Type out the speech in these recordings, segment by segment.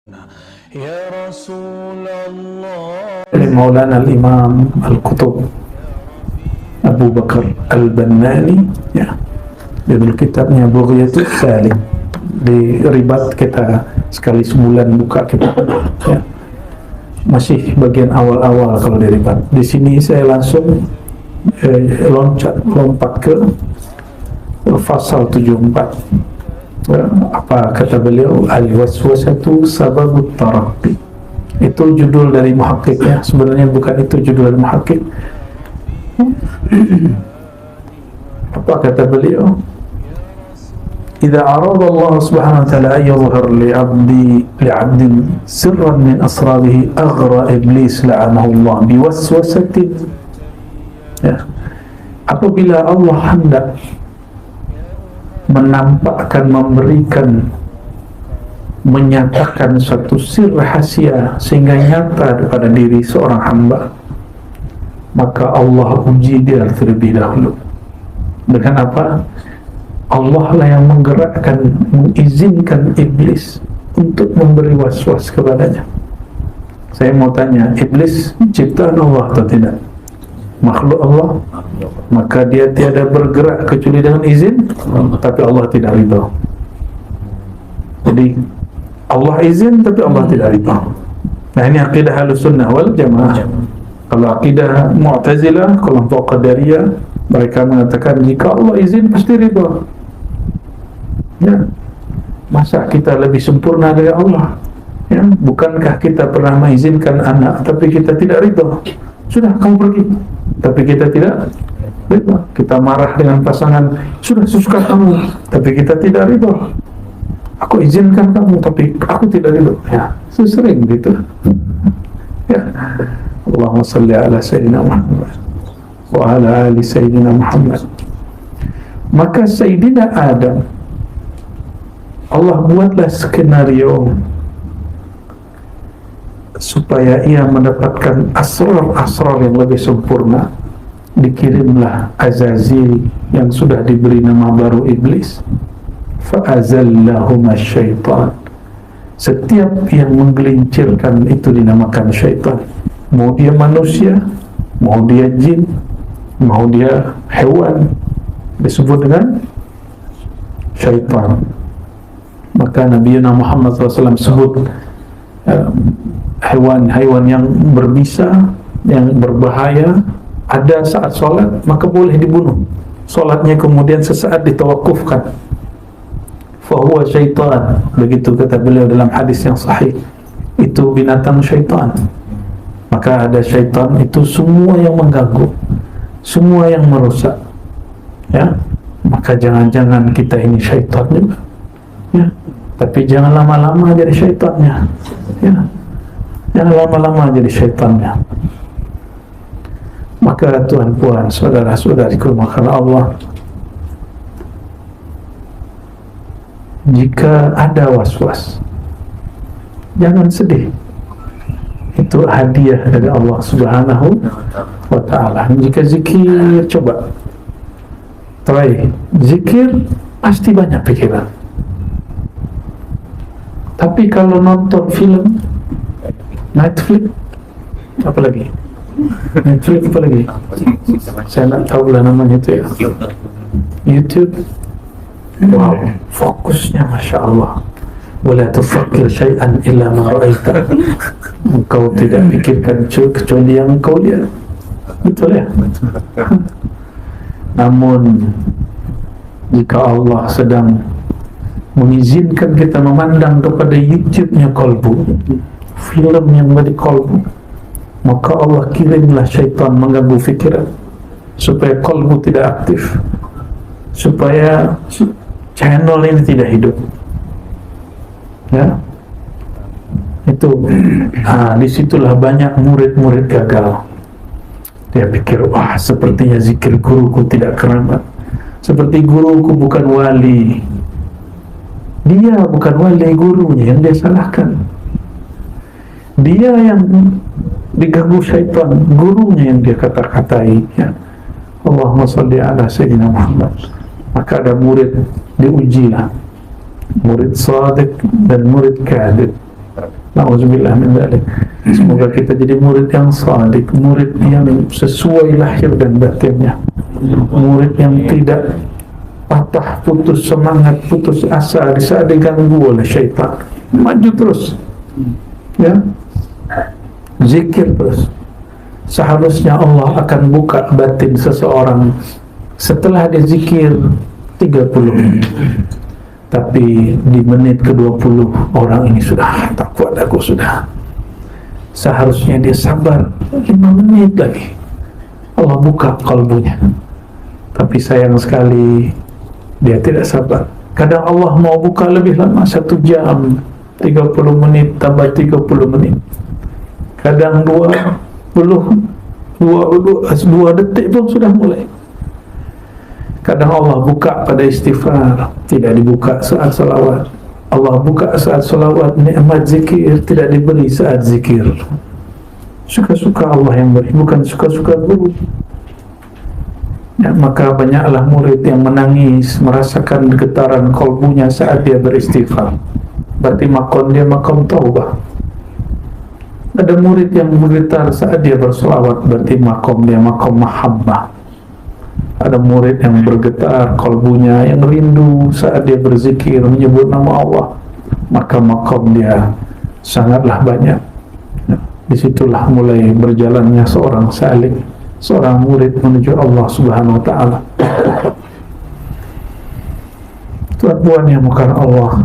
Ya Rasulullah. Maulana al-Imam Al-Qutub Abu Bakar Al-Bannani, ya, judul kitabnya Bughyatus Salik. Di Ribat kita sekali sebulan buka kitab, ya. Masih bagian awal-awal kalau di Ribat. Di sini saya langsung lompat ke pasal 74. Apa kata beliau? Al-waswasatu sababut taraqqi. Itu judul dari muhakkiknya, sebenarnya bukan itu judul dari muhakkik. Apa kata beliau? Idza arada Allah subhanahu wa ta'ala ayyadhhar li'abdin sirran min asrarihi aghra iblis la'anahu Allah biwaswasatin. Ya. Apabila Allah hendak menampakkan, memberikan, menyatakan suatu sir rahasia sehingga nyata pada diri seorang hamba, maka Allah uji dia terlebih dahulu. Dengan apa? Allah lah yang menggerakkan, mengizinkan iblis untuk memberi waswas kepadanya. Saya mau tanya, iblis ciptaan Allah atau tidak? Makhluk Allah, maka dia tiada bergerak kecuali dengan izin, tapi Allah tidak ridha. Jadi Allah izin tapi Allah tidak ridha. Nah, ini akidah Ahlussunnah wal Jamaah. Kalau akidah Mu'tazilah, kelompok Qadariyah, mereka mengatakan jika Allah izin pasti ridha. Ya, masa kita lebih sempurna dari Allah? Ya, bukankah kita pernah mengizinkan anak tapi kita tidak ridha? Sudah, kamu pergi, tapi kita tidak ridha. Kita marah dengan pasangan, sudah sesuka kamu, tapi kita tidak ridha. Aku izinkan kamu, tapi aku tidak ridha. Ya, sering gitu. Ya, Allahumma salli ala Sayyidina Muhammad wa ala ali Sayyidina Muhammad. Maka Sayyidina Adam, Allah buatlah skenario supaya ia mendapatkan asrar-asrar yang lebih sempurna. Dikirimlah Azazil yang sudah diberi nama baru Iblis. Fa'azallahuma syaitan. Setiap yang menggelincirkan itu dinamakan syaitan. Mau dia manusia, mau dia jin, mau dia hewan, disebut dengan syaitan. Maka Nabi Muhammad SAW sebut hewan-hewan yang berbisa, yang berbahaya, ada saat sholat maka boleh dibunuh, sholatnya kemudian sesaat ditawakufkan, fahuwa syaitan. Begitu kata beliau dalam hadis yang sahih, itu binatang syaitan. Maka ada syaitan itu semua yang mengganggu, semua yang merusak, ya. Maka jangan-jangan kita ini syaitan juga, ya. Tapi jangan lama-lama jadi syaitannya, ya. Jangan lama-lama jadi syaitannya. Maka Tuhan Puan, saudara-saudariku, maka Allah, jika ada was-was, jangan sedih. Itu hadiah dari Allah Subhanahu wa ta'ala. Jika zikir, coba try zikir, pasti banyak pikiran. Tapi kalau nonton film, Netflix, apa lagi? Netflix apa lagi? Saya tak tahu lah namanya itu, ya. YouTube. Wow, fokusnya Masya Allah. Wala tufakkir syai'an illa ma ra'aita. Engkau tidak pikirkan kecuali yang engkau lihat. Betul, ya? Namun jika Allah sedang mengizinkan kita memandang kepada YouTube-nya kolbu, film yang dari kolbu, maka Allah kirimlah syaitan mengganggu fikiran supaya kolbu tidak aktif, supaya channel ini tidak hidup, ya. Itu disitulah banyak murid-murid gagal. Dia pikir, wah, sepertinya zikir guruku tidak keramat, seperti guruku bukan wali. Dia bukan wali, gurunya yang dia salahkan. Dia yang diganggu syaitan, gurunya yang dia kata-katai, ya. Allahumma salli ala Sayyidina Muhammad. Maka ada murid, diujilah, murid sadiq dan murid kadhib. Nauzubillah min dzalik. Semoga kita jadi murid yang saleh, murid yang sesuai lahir dan batinnya, murid yang tidak patah, putus semangat, putus asa di saat diganggu oleh syaitan. Maju terus, ya, zikir terus. Seharusnya Allah akan buka batin seseorang setelah dia zikir 30 menit. Tapi di menit ke-20 orang ini sudah tak kuat, aku sudah. Seharusnya dia sabar 5 menit lagi, Allah buka kalbunya. Tapi sayang sekali dia tidak sabar. Kadang Allah mau buka lebih lama, 1 jam, 30 menit tambah 30 menit. Kadang 2 detik pun sudah mulai. Kadang Allah buka pada istighfar, tidak dibuka saat salawat. Allah buka saat salawat, nikmat zikir tidak diberi saat zikir. Suka-suka Allah yang beri, bukan suka-suka guru. Ya, maka banyaklah murid yang menangis, merasakan getaran kalbunya saat dia beristighfar. Berarti makom dia makom taubah. Ada murid yang bergetar saat dia berselawat, berarti makom dia makom mahabbah. Ada murid yang bergetar kalbunya, yang rindu saat dia berzikir, menyebut nama Allah, maka makom dia sangatlah banyak. Disitulah mulai berjalannya seorang salik, seorang murid menuju Allah Subhanahu wa ta'ala. Tuan-tuan yang bukan Allah,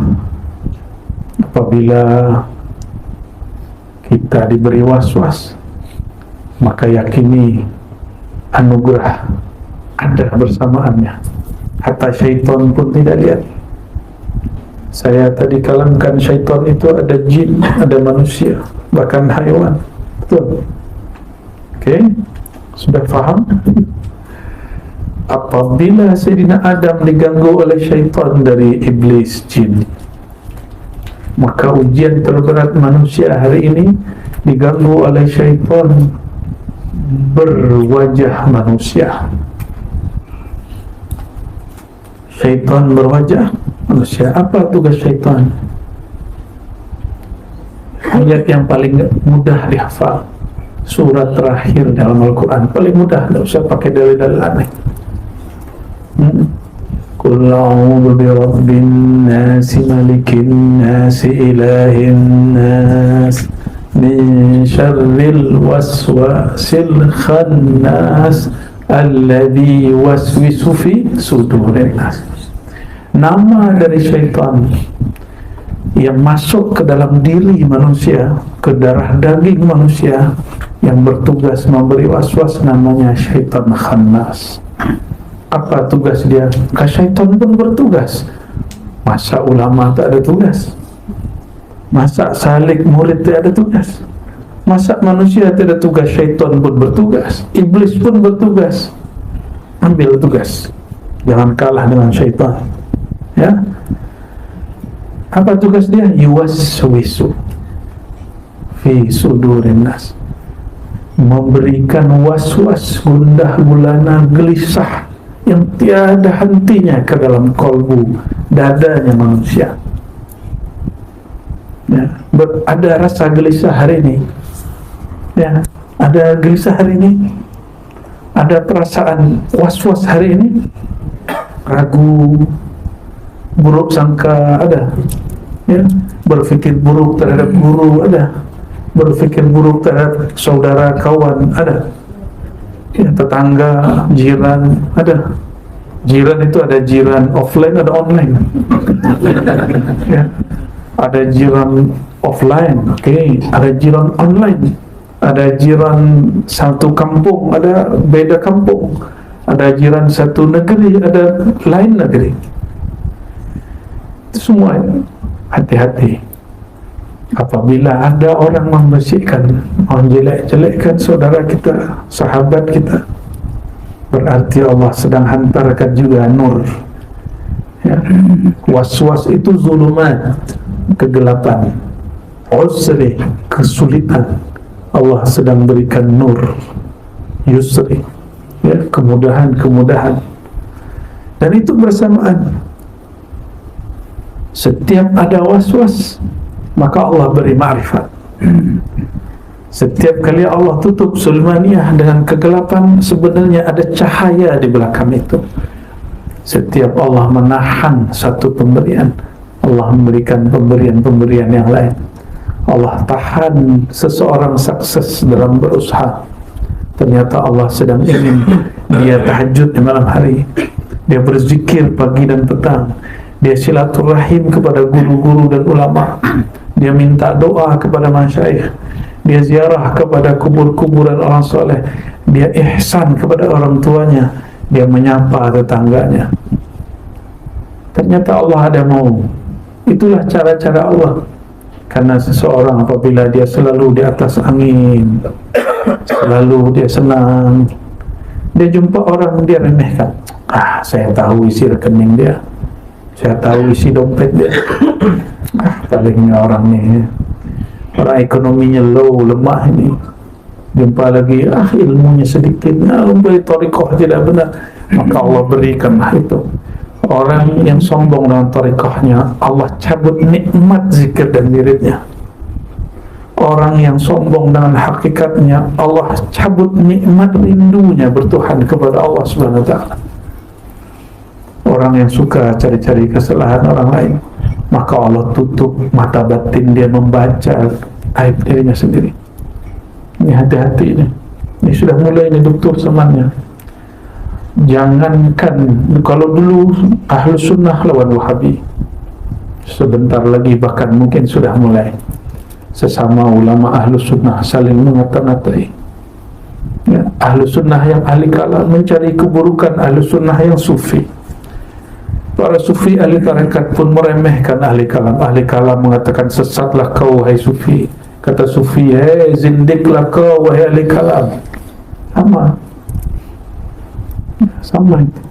apabila kita diberi was-was, maka yakini anugerah ada bersamaannya. Hatta syaitan pun tidak lihat. Saya tadi kalamkan syaitan itu ada jin, ada manusia, bahkan haiwan. Betul? Oke? Sudah faham? Apabila Sayyidina Adam diganggu oleh syaitan dari iblis jin, maka ujian terberat manusia hari ini diganggu oleh syaitan berwajah manusia. Syaitan berwajah manusia. Apa tugas syaitan? Ayat yang paling mudah dihafal, surat terakhir dalam Al-Quran, paling mudah, tidak usah pakai dalil-dalil aneh. Qul a'udzu birabbin nas, malikin nas, ilahin nas, min syarril waswasil khannas alladzi yuwaswisu fi sudurin nas. Nama dari syaitan yang masuk ke dalam diri manusia, ke darah daging manusia, yang bertugas memberi waswas, namanya syaitan khannas. Apa tugas dia? Maka syaitan pun bertugas. Masa ulama tak ada tugas? Masa salik murid tak ada tugas? Masa manusia tidak ada tugas? Syaitan pun bertugas, iblis pun bertugas. Ambil tugas, jangan kalah dengan syaitan. Ya, apa tugas dia? Yuwaswisu fi sudurin nas, memberikan waswas, gundah gulana, gelisah yang tiada hentinya ke dalam kalbu, dadanya manusia. Ya, ada rasa gelisah hari ini. Ya, ada gelisah hari ini. Ada perasaan was-was hari ini. Ragu, buruk sangka ada. Ya, berpikir buruk terhadap guru ada. Berpikir buruk terhadap saudara kawan ada. Ya, tetangga, jiran ada. Jiran itu ada jiran offline, ada online. Ya, ada jiran offline, oke. Ada jiran online. Ada jiran satu kampung, ada beda kampung. Ada jiran satu negeri, ada lain negeri. Itu semua hati-hati. Apabila ada orang membersihkan, menjelek-jelekkan saudara kita, sahabat kita, berarti Allah sedang hantarkan juga nur. Ya. Was-was itu zulumat, kegelapan, usri, kesulitan. Allah sedang berikan nur, yusri, ya, kemudahan-kemudahan. Dan itu bersamaan. Setiap ada was-was, maka Allah beri ma'rifat. Setiap kali Allah tutup sulmaniyah dengan kegelapan, sebenarnya ada cahaya di belakang itu. Setiap Allah menahan satu pemberian, Allah memberikan pemberian-pemberian yang lain. Allah tahan seseorang sukses dalam berusaha, ternyata Allah sedang ingin dia tahajud di malam hari, dia berzikir pagi dan petang, dia silaturahim kepada guru-guru dan ulama, dia minta doa kepada masyayikh, dia ziarah kepada kubur-kuburan orang soleh, dia ihsan kepada orang tuanya, dia menyapa tetangganya. Ternyata Allah ada mau. Itulah cara-cara Allah. Karena seseorang apabila dia selalu di atas angin, selalu dia senang, dia jumpa orang, dia remehkan. Saya tahu isi rekening dia, saya tahu isi dompet dia. Palingnya orang ini, orang ekonominya low, lemah ini. Jumpa lagi, ilmunya sedikit, beri thariqah tidak benar, maka Allah berikanlah itu. Orang yang sombong dengan thariqahnya, Allah cabut nikmat zikir dan wiridnya. Orang yang sombong dengan hakikatnya, Allah cabut nikmat rindunya bertuhan kepada Allah Subhanahu wa ta'ala. Orang yang suka cari-cari kesalahan orang lain, maka Allah tutup mata batin dia membaca aib dirinya sendiri. Ini hati-hati ini. Ini sudah mulai ini dokter semannya. Jangankan kalau dulu ahlu sunnah lawan wahabi, sebentar lagi bahkan mungkin sudah mulai sesama ulama ahlu sunnah saling mengata-ngatai. Ya, ahlu sunnah yang ahli kalam mencari keburukan ahlu sunnah yang sufi. Para sufi ahli tarekat pun meremehkan ahli kalam. Ahli kalam mengatakan, sesatlah kau wahai sufi. Kata sufi, zindiklah kau wahai ahli kalam. Sama itu.